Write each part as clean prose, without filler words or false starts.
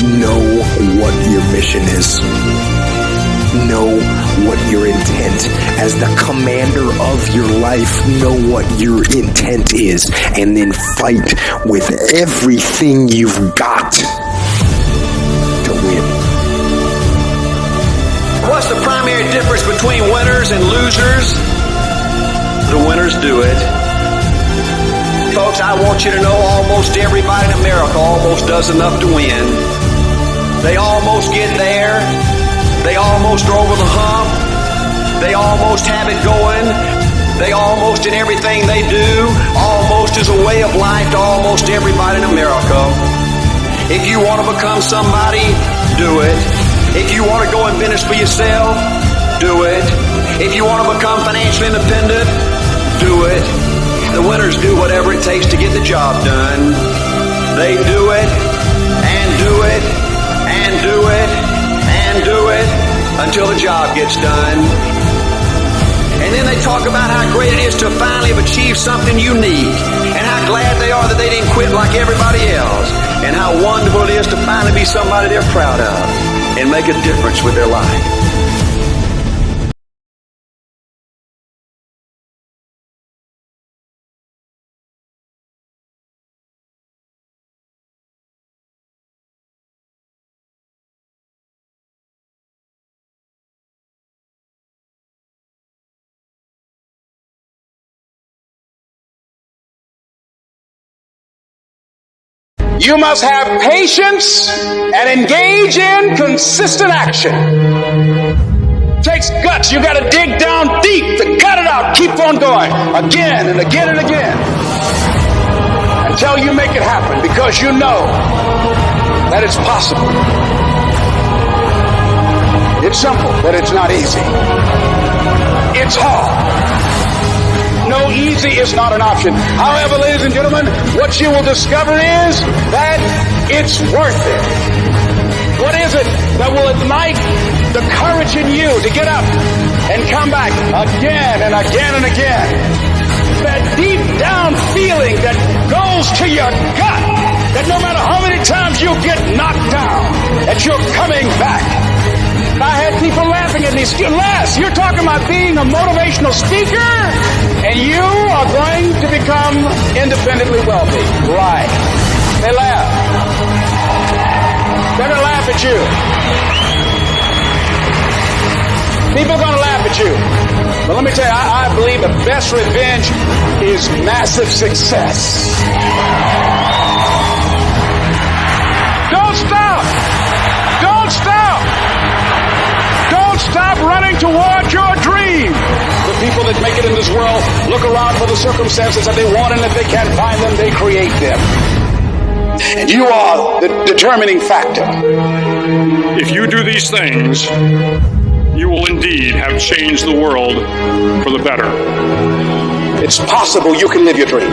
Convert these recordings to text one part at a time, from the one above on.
Know what your mission is. Know what your intent, as the commander of your life, know what your intent is, and then fight with everything you've got to win. What's the primary difference between winners and losers? The winners do it. Folks, I want you to know almost everybody in America almost does enough to win. They almost get there. They almost are over the hump. They almost have it going. They almost in everything they do, almost is a way of life to almost everybody in America. If you want to become somebody, do it. If you want to go in business for yourself, do it. If you want to become financially independent, do it. The winners do whatever it takes to get the job done. They do it, and do it, and do it, and do it, until the job gets done. And then they talk about how great it is to finally have achieved something unique, and how glad they are that they didn't quit like everybody else, and how wonderful it is to finally be somebody they're proud of and make a difference with their life. You must have patience and engage in consistent action. Takes guts. You got to dig down deep to gut it out. Keep on going again and again and again until you make it happen, because you know that it's possible. It's simple, but it's not easy. It's hard. No, easy is not an option. However, ladies and gentlemen, what you will discover is that it's worth it. What is it that will ignite the courage in you to get up and come back again and again and again? That deep down feeling that goes to your gut, that no matter how many times you get knocked down, that you're coming back. I had people laughing at me. Les, you're talking about being a motivational speaker, and you are going to become independently wealthy. Right. They laugh. They're going to laugh at you. People are going to laugh at you. But let me tell you, I believe the best revenge is massive success. Don't stop. Don't stop. Don't stop running toward your dream. The people that make it in this world look around for the circumstances that they want, and if they can't find them, they create them. And you are the determining factor. If you do these things, you will indeed have changed the world for the better. It's possible you can live your dream.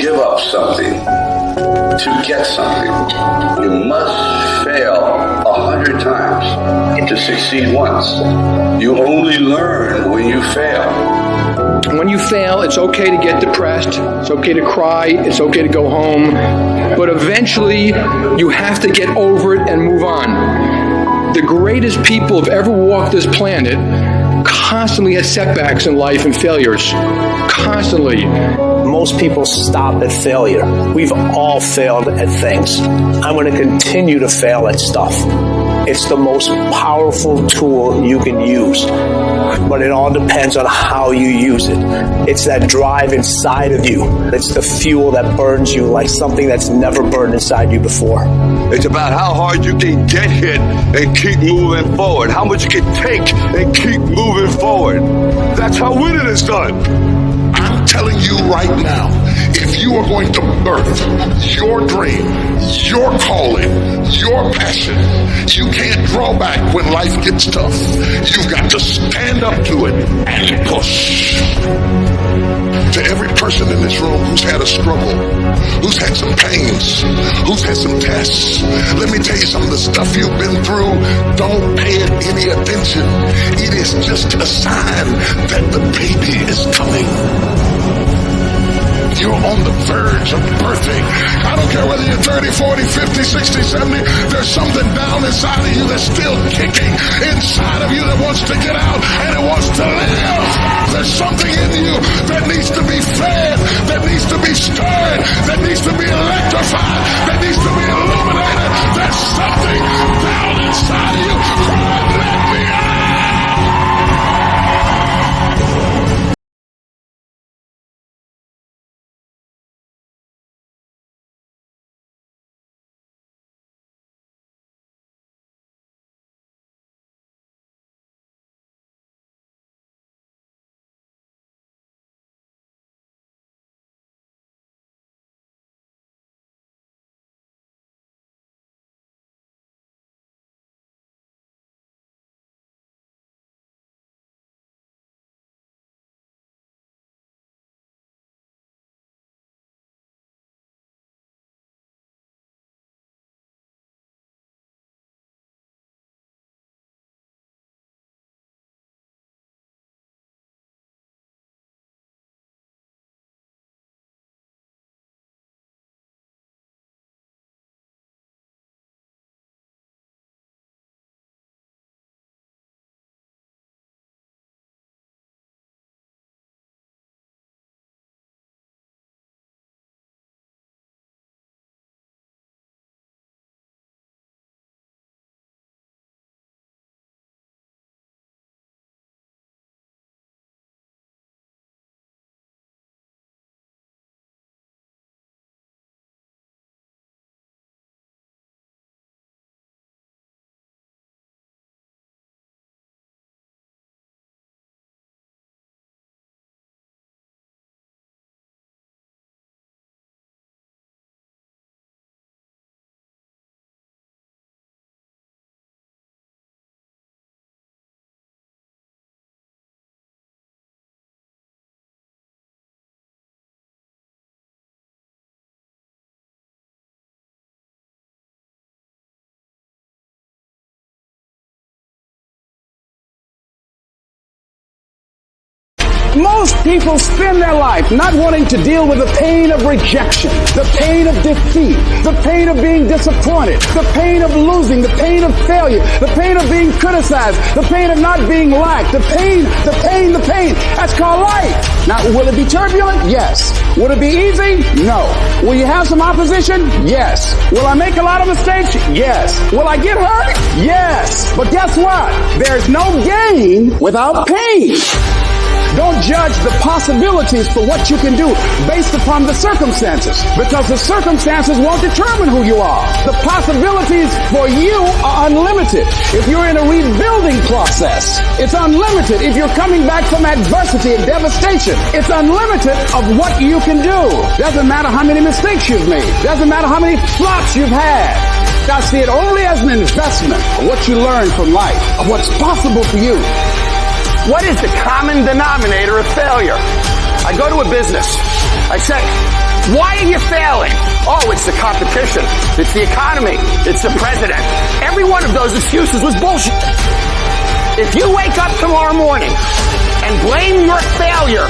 give up something to get something. You must fail 100 times to succeed once. You only learn when you fail. When you fail, it's okay to get depressed. It's okay to cry. It's okay to go home. But eventually, you have to get over it and move on. The greatest people who've ever walked this planet constantly had setbacks in life and failures. Constantly. Most people stop at failure. We've all failed at things. I'm going to continue to fail at stuff. It's the most powerful tool you can use, but it all depends on how you use it. It's that drive inside of you. It's the fuel that burns you like something that's never burned inside you before. It's about how hard you can get hit and keep moving forward. How much you can take and keep moving forward. That's how winning is done. I'm telling you right now, if you are going to birth your dream, your calling, your passion, you can't draw back when life gets tough. You've got to stand up to it and push. To every person in this room who's had a struggle, who's had some pains, who's had some tests, let me tell you some of the stuff you've been through. Don't pay it any attention. It is just a sign that the baby is coming. You're on the verge of birthing. I don't care whether you're 30, 40, 50, 60, 70. There's something down inside of you that's still kicking inside of you that wants to get out and it wants to live. There's something in you that needs to be fed, that needs to be stirred, that needs to be electrified, that needs to be illuminated. There's something down inside of you. Cry, let me out. Most people spend their life not wanting to deal with the pain of rejection, the pain of defeat, the pain of being disappointed, the pain of losing, the pain of failure, the pain of being criticized, the pain of not being liked, the pain. That's called life. Now, will it be turbulent? Yes. Will it be easy? No. Will you have some opposition? Yes. Will I make a lot of mistakes? Yes. Will I get hurt? Yes. But guess what? There's no gain without pain. Don't judge the possibilities for what you can do based upon the circumstances, because the circumstances won't determine who you are. The possibilities for you are unlimited. If you're in a rebuilding process, it's unlimited. If you're coming back from adversity and devastation, it's unlimited of what you can do. Doesn't matter how many mistakes you've made. Doesn't matter how many flops you've had. I see it only as an investment of what you learn from life, of what's possible for you. What is the common denominator of failure? I go to a business. I say, why are you failing? Oh, it's the competition. It's the economy. It's the president. Every one of those excuses was bullshit. If you wake up tomorrow morning and blame your failure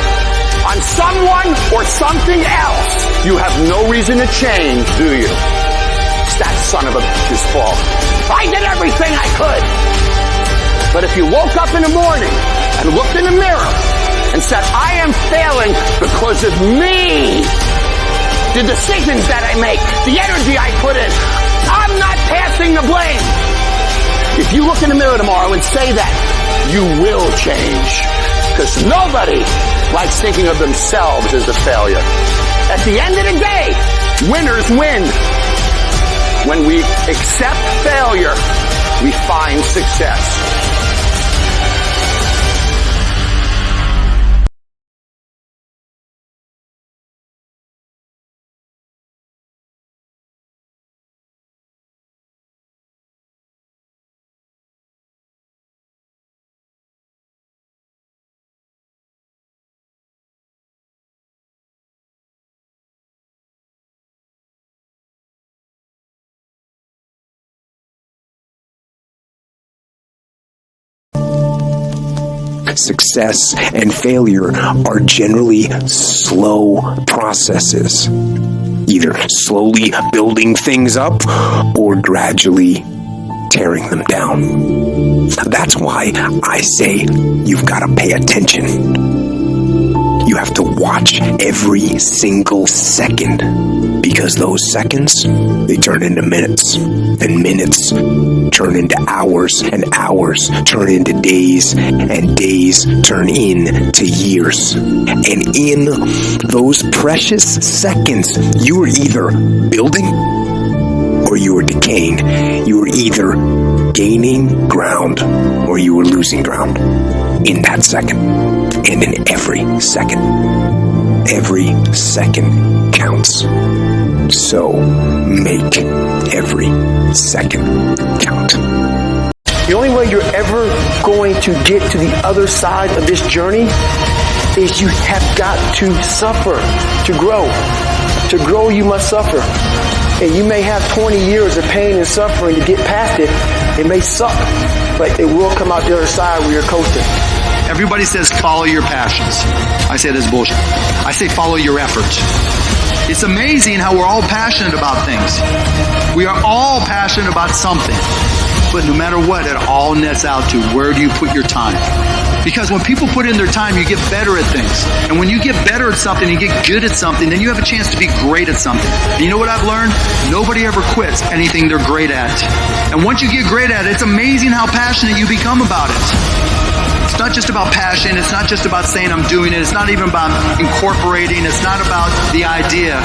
on someone or something else, you have no reason to change, do you? It's that son of a bitch's fault. I did everything I could. But if you woke up in the morning and looked in the mirror and said, I am failing because of me, the decisions that I make, the energy I put in, I'm not passing the blame. If you look in the mirror tomorrow and say that, you will change. Because nobody likes thinking of themselves as a failure. At the end of the day, winners win. When we accept failure, we find success. Success and failure are generally slow processes, either slowly building things up or gradually tearing them down. That's why I say you've got to pay attention. You have to watch every single second, because those seconds, they turn into minutes, and minutes turn into hours, and hours turn into days, and days turn into years. And in those precious seconds, you are either building or you are decaying. You are either gaining ground or you are losing ground in that second, and in every second. Every second counts. So make every second count. The only way you're ever going to get to the other side of this journey is you have got to suffer to grow. To grow, you must suffer. And you may have 20 years of pain and suffering to get past it. It may suck, but it will come out the other side where you're coasting. Everybody says follow your passions. I say that's bullshit. I say follow your effort. It's amazing how we're all passionate about things. We are all passionate about something. But no matter what, it all nets out to where do you put your time? Because when people put in their time, you get better at things. And when you get better at something, you get good at something, then you have a chance to be great at something. And you know what I've learned? Nobody ever quits anything they're great at. And once you get great at it, it's amazing how passionate you become about it. It's not just about passion. It's not just about saying I'm doing it. It's not even about incorporating. It's not about the idea.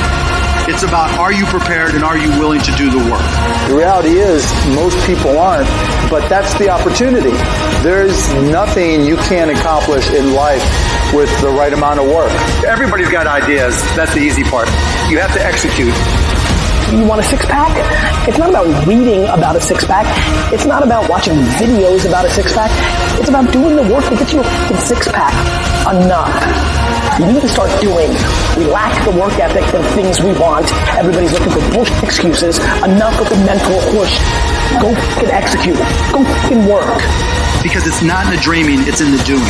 It's about, are you prepared and are you willing to do the work? The reality is, most people aren't, but that's the opportunity. There's nothing you can't accomplish in life with the right amount of work. Everybody's got ideas. That's the easy part. You have to execute. You want a six-pack? It's not about reading about a six-pack. It's not about watching videos about a six-pack. It's about doing the work to get you a six-pack. Enough. You need to start doing. We lack the work ethic for the things we want. Everybody's looking for bullshit excuses. Enough with the mental push. Go fucking execute. Go fucking work. Because it's not in the dreaming, it's in the doing.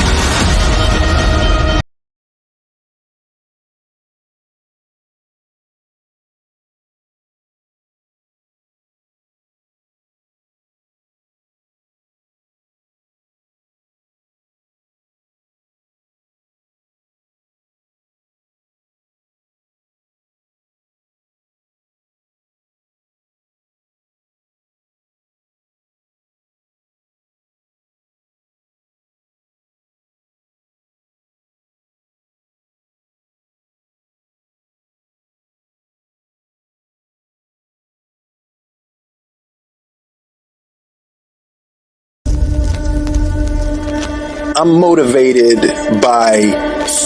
I'm motivated by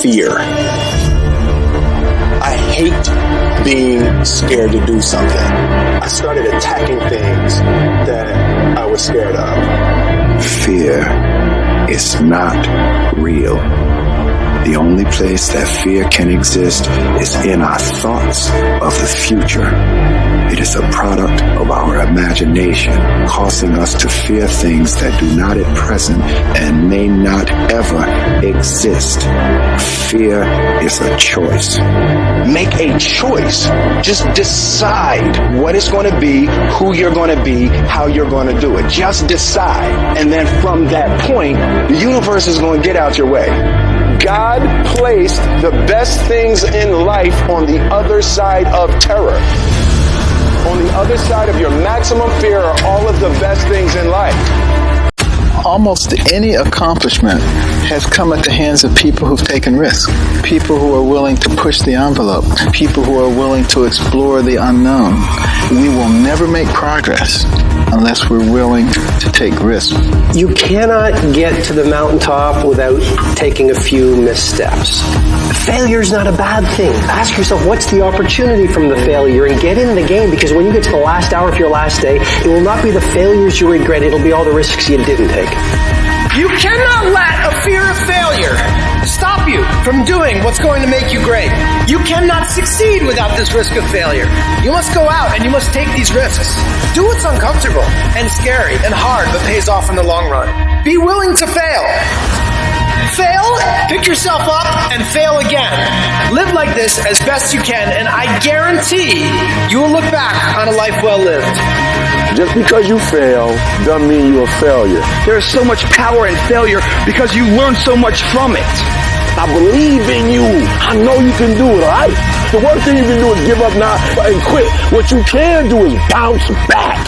fear. I hate being scared to do something. I started attacking things that I was scared of. Fear is not real. The only place that fear can exist is in our thoughts of the future. It is a product of our imagination, causing us to fear things that do not at present and may not ever exist. Fear is a choice. Make a choice. Just decide what it's going to be, who you're going to be, how you're going to do it. Just decide. And then from that point, the universe is going to get out your way. God placed the best things in life on the other side of terror. On the other side of your maximum fear are all of the best things in life. Almost any accomplishment has come at the hands of people who've taken risks, people who are willing to push the envelope, people who are willing to explore the unknown. We will never make progress unless we're willing to take risks. You cannot get to the mountaintop without taking a few missteps. Failure is not a bad thing. Ask yourself, what's the opportunity from the failure, and get in the game, because when you get to the last hour of your last day, it will not be the failures you regret, it'll be all the risks you didn't take. You cannot let a fear of failure stop you from doing what's going to make you great. You cannot succeed without this risk of failure. You must go out and you must take these risks. Do what's uncomfortable and scary and hard but pays off in the long run. Be willing to fail. Fail, pick yourself up, and fail again. Live like this as best you can, and I guarantee you will look back on a life well lived. Just because you fail doesn't mean you're a failure. There is so much power in failure because you learn so much from it. I believe in you. I know you can do it, all right? The worst thing you can do is give up now and quit. What you can do is bounce back.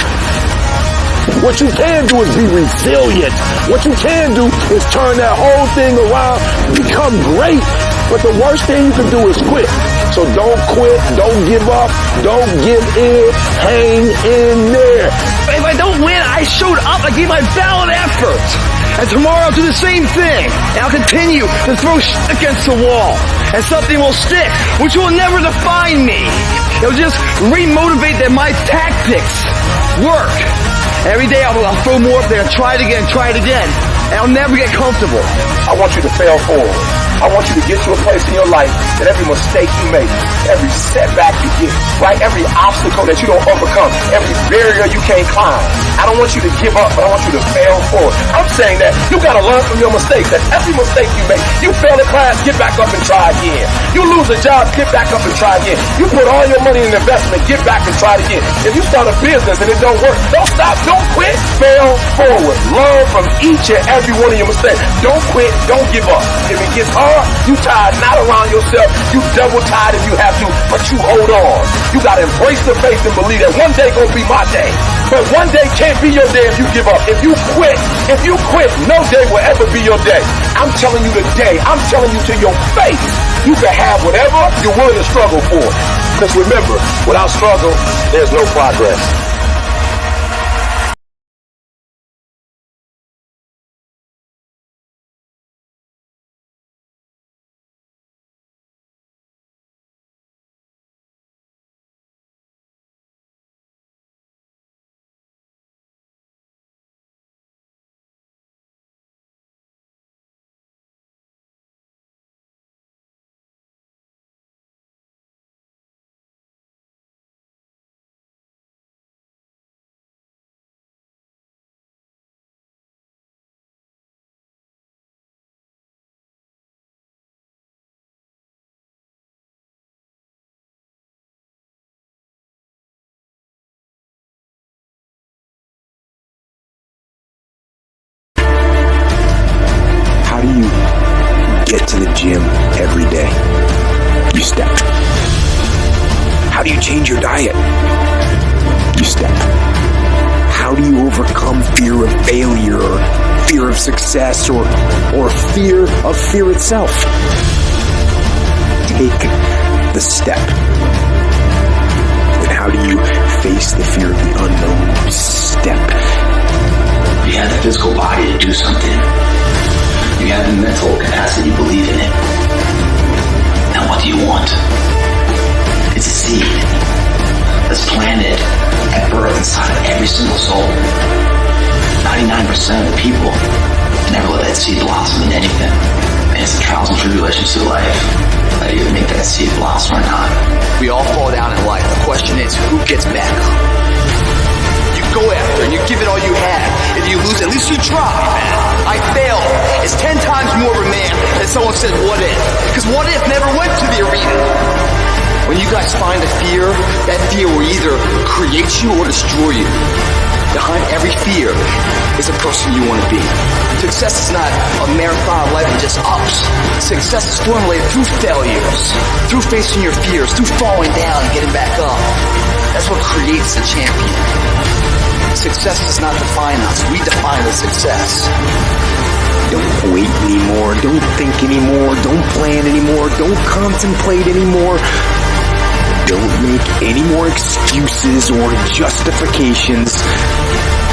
What you can do is be resilient. What you can do is turn that whole thing around, become great. But the worst thing you can do is quit. So don't quit, don't give up, don't give in, hang in there. If I don't win, I showed up, I gave my valiant effort. And tomorrow I'll do the same thing. And I'll continue to throw shit against the wall. And something will stick, which will never define me. It'll just re-motivate that my tactics work. Every day I'll throw more up there, try it again, and I'll never get comfortable. I want you to fail forward. I want you to get to a place in your life that every mistake you make, every setback you get, right? Every obstacle that you don't overcome, every barrier you can't climb. I don't want you to give up, but I want you to fail forward. I'm saying that you gotta learn from your mistakes, that every mistake you make, you fail a class, get back up and try again. You lose a job, get back up and try again. You put all your money in investment, get back and try it again. If you start a business and it don't work, don't stop, don't quit, fail forward. Learn from each and every one of your mistakes. Don't quit, don't give up. If it gets hard, you tie a knot around yourself, you double tie if you have to, but you hold on. You gotta embrace the faith and believe that one day gonna be my day. But one day can't be your day if you give up. If you quit, no day will ever be your day. I'm telling you today, I'm telling you to your face, you can have whatever you're willing to struggle for. Because remember, without struggle, there's no progress. How do you get to the gym every day? You step. How do you change your diet? You step. How do you overcome fear of failure, or fear of success, or fear of fear itself? Take the step. And how do you face the fear of the unknown? Step. You have the physical body to do something. You have the mental capacity to believe in it. Now what do you want? It's a seed that's planted at birth inside of every single soul. 99% of the people never let that seed blossom into anything. mean, it's the trials and tribulations of life that either make that seed blossom or not. We all fall down in life. The question is, who gets back up? You go after and you give it all you have. If you lose, at least you try, man. I failed. It's 10 times more of a man than someone said, what if? Because what if never went to the arena. When you guys find a fear, that fear will either create you or destroy you. Behind every fear is a person you want to be. Success is not a marathon of life with just ups. Success is formulated through failures, through facing your fears, through falling down and getting back up. That's what creates a champion. Success does not define us. We define the success. Don't wait anymore. Don't think anymore. Don't plan anymore. Don't contemplate anymore. Don't make any more excuses or justifications.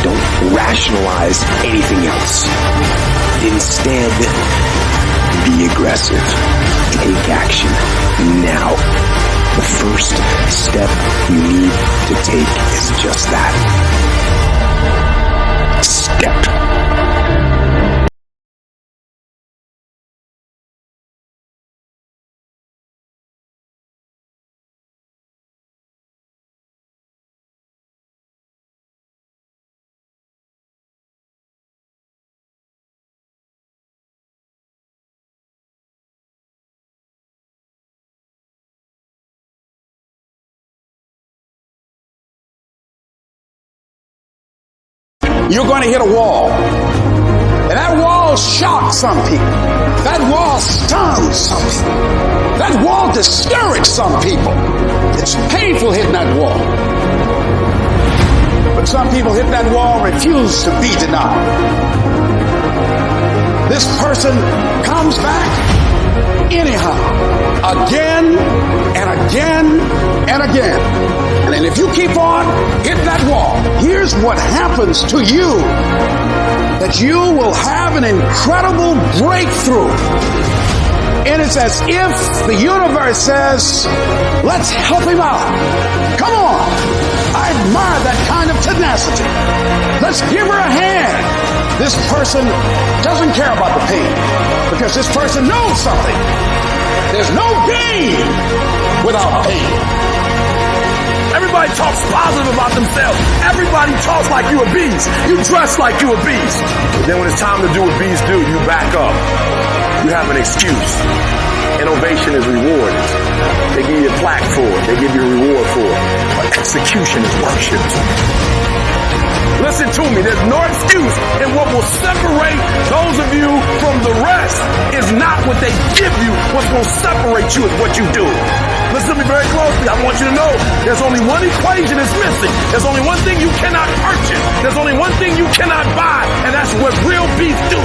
Don't rationalize anything else. Instead, be aggressive. Take action now. The first step you need to take is just that. Step. You're going to hit a wall. And that wall shocks some people. That wall stuns some people. That wall discourages some people. It's painful hitting that wall. But some people hit that wall and refuse to be denied. This person comes back anyhow, again and again and again. And if you keep on hitting that wall, here's what happens to you. That you will have an incredible breakthrough. And it's as if the universe says, let's help him out. Come on. I admire that kind of tenacity. Let's give her a hand. This person doesn't care about the pain because this person knows something. There's no gain without pain. Everybody talks positive about themselves. Everybody talks like you a beast. You dress like you a beast. But then when it's time to do what beasts do, you back up. You have an excuse. Innovation is rewarded. They give you a plaque for it. They give you a reward for it. But execution is worshipped. Listen to me. There's no excuse. And what will separate those of you from the rest is not what they give you. What's going to separate you is what you do. Listen to me very closely. I want you to know there's only one equation that's missing. There's only one thing you cannot purchase. There's only one thing you cannot buy, and that's what real beef do.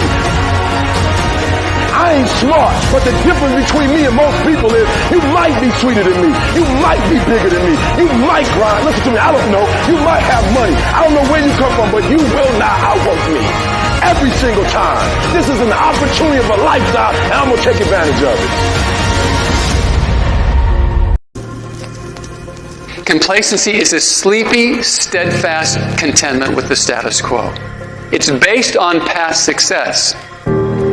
I ain't smart, but the difference between me and most people is you might be sweeter than me. You might be bigger than me. You might grind. Listen to me, I don't know. You might have money. I don't know where you come from, but you will not outwork me. Every single time. This is an opportunity of a lifestyle, and I'm going to take advantage of it. Complacency is a sleepy, steadfast contentment with the status quo. It's based on past success.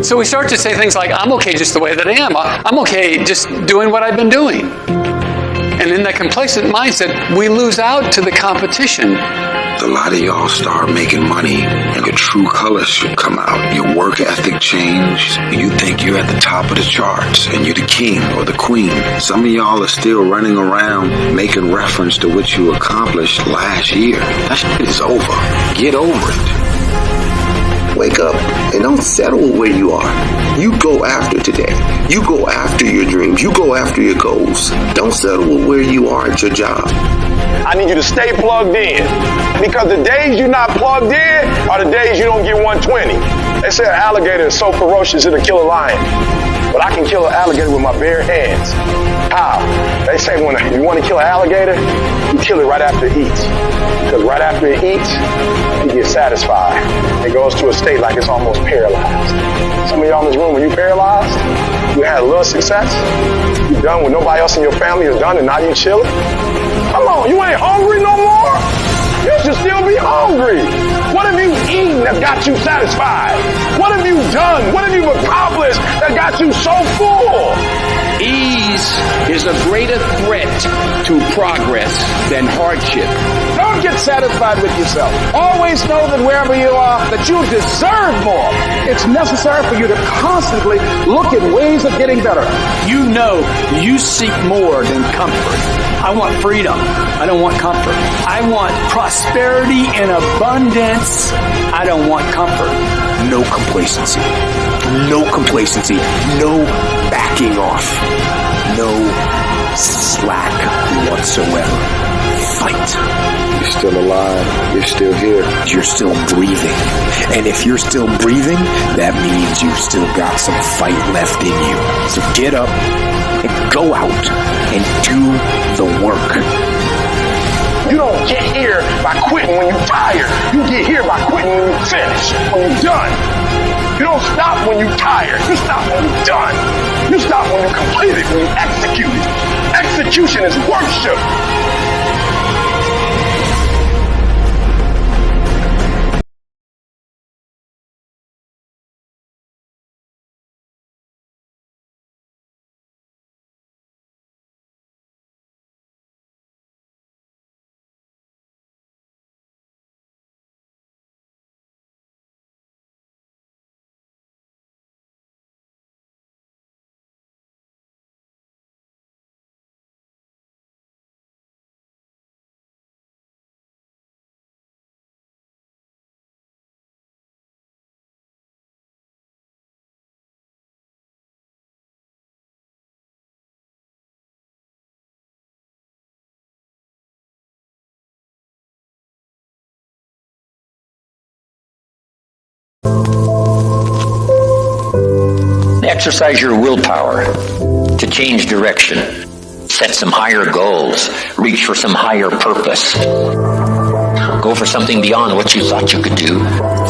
So we start to say things like, I'm okay just the way that I am. I'm okay just doing what I've been doing. And in that complacent mindset, we lose out to the competition. A lot of y'all start making money and your true colors should come out. Your work ethic changed. You think you're at the top of the charts and you're the king or the queen. Some of y'all are still running around making reference to what you accomplished last year. That shit is over. Get over it. Wake up and don't settle where you are. You go after today. You go after your dreams. You go after your goals. Don't settle where you are at your job. I need you to stay plugged in. Because the days you're not plugged in are the days you don't get 120. They say an alligator is so ferocious it'll kill a lion. But I can kill an alligator with my bare hands. How? They say when you want to kill an alligator, you kill it right after it eats. Because right after it eats, it gets satisfied. It goes to a state like it's almost paralyzed. Some of y'all in this room, when you paralyzed, you had a little success, you done what nobody else in your family has done, and now you chilling. Come on, you ain't hungry no more? You should still be hungry. What have you eaten that got you satisfied? What have you done? What have you accomplished that got you so full? Ease is a greater threat to progress than hardship. Don't get satisfied with yourself. Always know that wherever you are, that you deserve more. It's necessary for you to constantly look at ways of getting better. You know you seek more than comfort. I want freedom. I don't want comfort. I want prosperity and abundance. I don't want comfort. No complacency. No complacency. No backing off. No slack whatsoever. Fight. You're still alive. You're still here. You're still breathing. And if you're still breathing, that means you've still got some fight left in you. So get up and go out and do the work. You don't get here by quitting when you're tired. You get here by quitting when you finish, when you're done. You don't stop when you're tired. You stop when you're done. You stop when you complete it, when you execute it. Execution is worship. Exercise your willpower to change direction. Set some higher goals. Reach for some higher purpose. Go for something beyond what you thought you could do.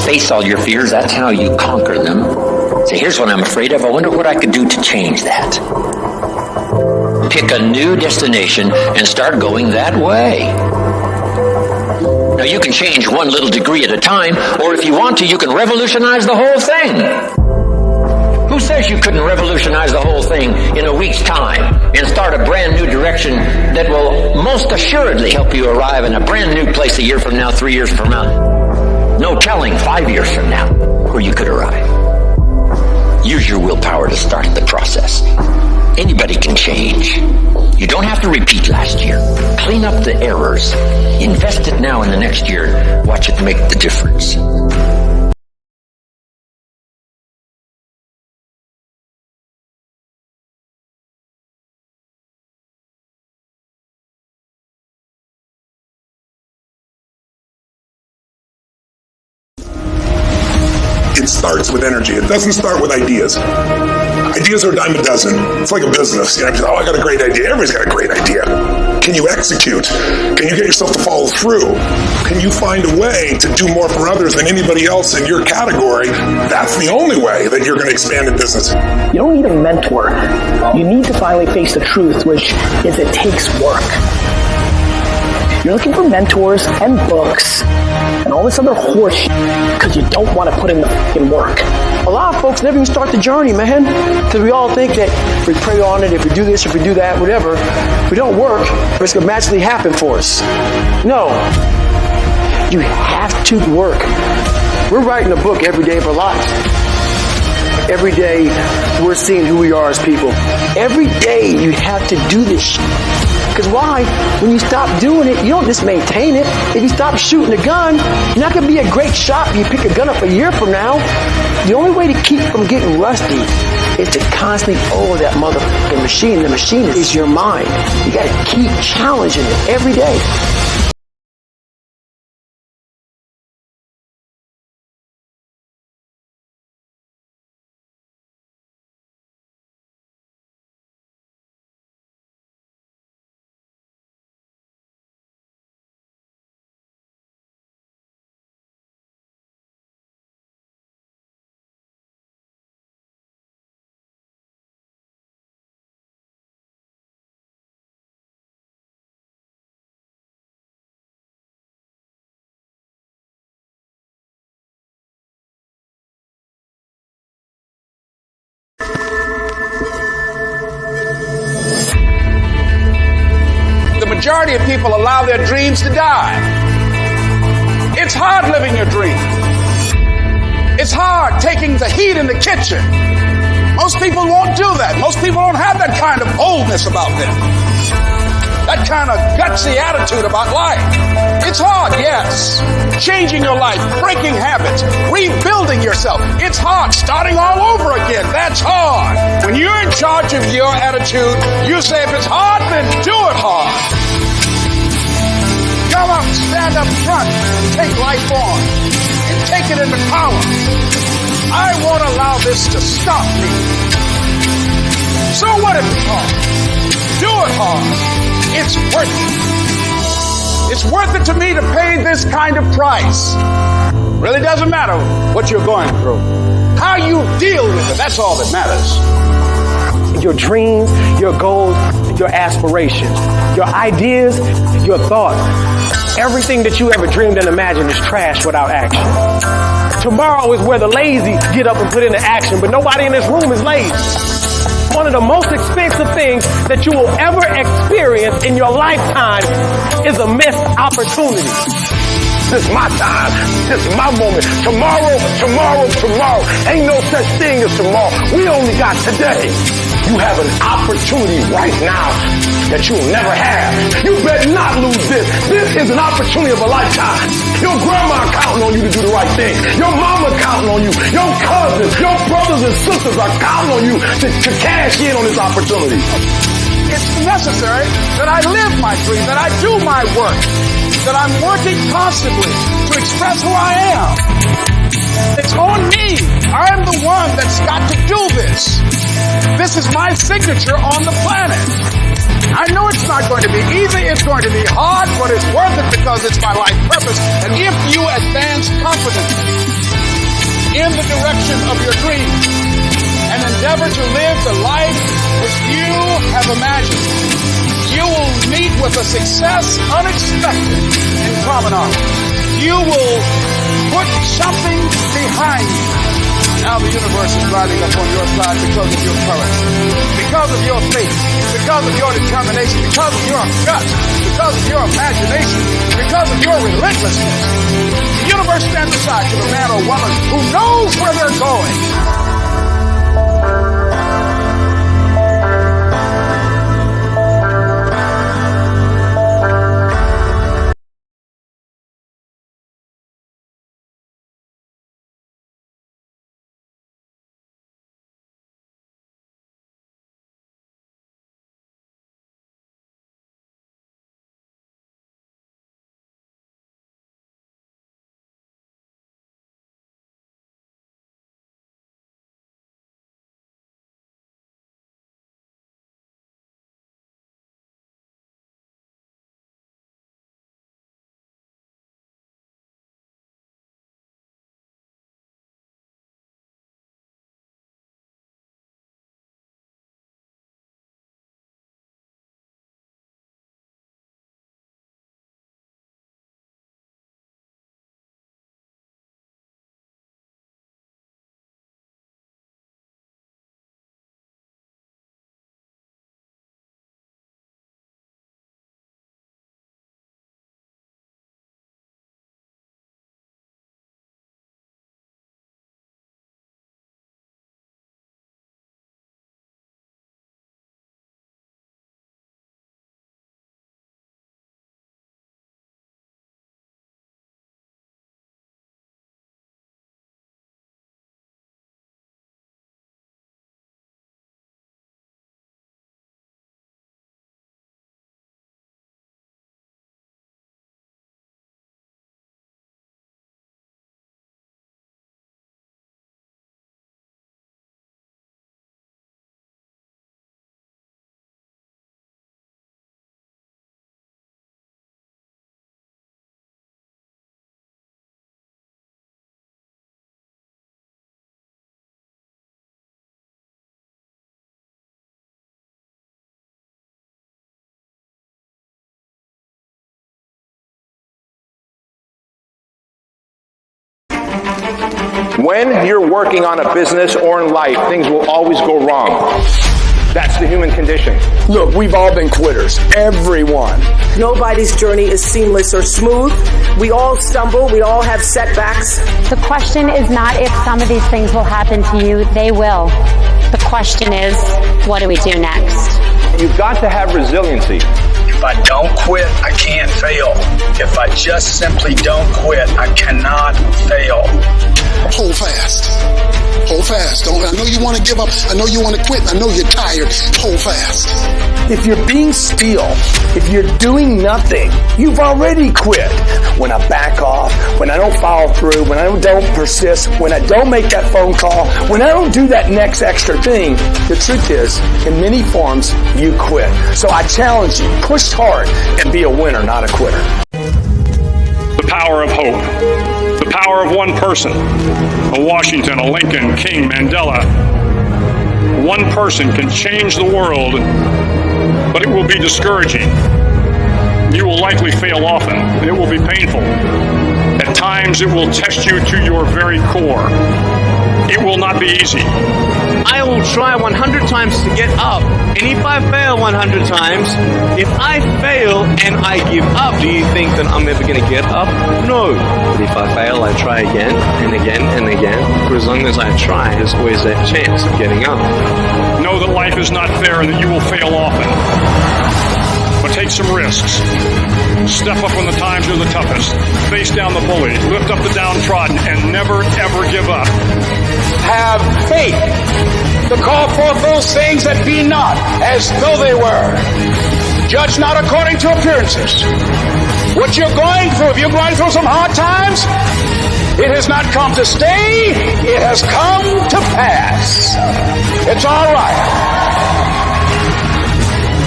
Face all your fears. That's how you conquer them. Say, here's what I'm afraid of. I wonder what I could do to change that. Pick a new destination and start going that way. Now you can change one little degree at a time, or if you want to, you can revolutionize the whole thing. Who says you couldn't revolutionize the whole thing in a week's time and start a brand new direction that will most assuredly help you arrive in a brand new place a year from now, 3 years from now? No telling 5 years from now where you could arrive. Use your willpower to start the process. Anybody can change. You don't have to repeat last year. Clean up the errors. Invest it now in the next year. Watch it make the difference. It starts with energy. It doesn't start with ideas. Ideas are a dime a dozen. It's like a business. I got a great idea. Everybody's got a great idea. Can you execute? Can you get yourself to follow through? Can you find a way to do more for others than anybody else in your category? That's the only way that you're going to expand in business. You don't need a mentor. You need to finally face the truth, which is it takes work. You're looking for mentors and books and all this other horse because you don't want to put in the fucking work. A lot of folks never even start the journey, man, because we all think that if we pray on it, if we do this, if we do that, whatever, if we don't work, it's going to magically happen for us. No. You have to work. We're writing a book every day of our lives. Every day, we're seeing who we are as people. Every day, you have to do this shit. Because why? When you stop doing it, you don't just maintain it. If you stop shooting a gun, you're not going to be a great shot when you pick a gun up a year from now. The only way to keep from getting rusty is to constantly over that motherfucking machine. The machine is your mind. You got to keep challenging it every day. majority of people allow their dreams to die. It's hard living your dream. It's hard taking the heat in the kitchen. Most people won't do that. Most people don't have that kind of boldness about them. That kind of gutsy attitude about life. It's hard, yes. Changing your life, breaking habits, rebuilding yourself. It's hard. Starting all over again. That's hard. When you're in charge of your attitude, you say if it's hard, then do it hard. Come up, stand up front, take life on, and take it into power. I won't allow this to stop me. So what if it's hard? Do it hard. It's worth it. It's worth it to me to pay this kind of price. Really doesn't matter what you're going through. How you deal with it, that's all that matters. Your dreams, your goals, your aspirations, your ideas, your thoughts. Everything that you ever dreamed and imagined is trash without action. Tomorrow is where the lazy get up and put into action, but nobody in this room is lazy. One of the most expensive things that you will ever experience in your lifetime is a missed opportunity. This is my time. This is my moment. Tomorrow. Ain't no such thing as tomorrow. We only got today. You have an opportunity right now that you'll never have. You better not lose this. This is an opportunity of a lifetime. Your grandma counting on you to do the right thing. Your mama counting on you. Your cousins, your brothers and sisters are counting on you to cash in on this opportunity. It's necessary that I live my dream, that I do my work, that I'm working constantly to express who I am. It's on me. I'm the one that's got to do this. This is my signature on the planet. I know it's not going to be easy. It's going to be hard, but it's worth it because it's my life purpose. And if you advance confidently in the direction of your dream and endeavor to live the life which you have imagined, you will meet with a success unexpected in promenade. You will put something behind you. Now the universe is riding up on your side because of your courage, because of your faith, because of your determination, because of your guts, because of your imagination, because of your relentlessness. The universe stands aside to the man or woman who knows where they're going. When you're working on a business or in life, things will always go wrong. That's the human condition. Look, we've all been quitters. Everyone. Nobody's journey is seamless or smooth. We all stumble. We all have setbacks. The question is not if some of these things will happen to you. They will. The question is, what do we do next? You've got to have resiliency. If I don't quit, I can't fail. If I just simply don't quit, I cannot fail. Hold fast. Hold fast. I know you want to give up. I know you want to quit. I know you're tired. Hold fast. If you're being still, if you're doing nothing, you've already quit. When I back off, when I don't follow through, when I don't persist, when I don't make that phone call, when I don't do that next extra thing, the truth is, in many forms, you quit. So I challenge you, push hard and be a winner, not a quitter. The power of hope. The power of one person. A Washington, a Lincoln, King, Mandela. One person can change the world, but it will be discouraging. You will likely fail often. It will be painful. At times, it will test you to your very core. It will not be easy. I will try 100 times to get up. And if I fail 100 times, if I fail and I give up, do you think that I'm ever going to get up? No. But if I fail, I try again and again and again. For as long as I try, there's always that chance of getting up. Know that life is not fair and that you will fail often. But take some risks. Step up when the times are the toughest. Face down the bully. Lift up the downtrodden and never, ever give up. Have faith to call forth those things that be not as though they were. Judge not according to appearances. What you're going through, if you're going through some hard times, it has not come to stay, it has come to pass. It's all right.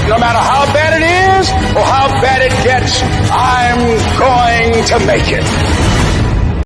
No matter how bad it is or how bad it gets, I'm going to make it.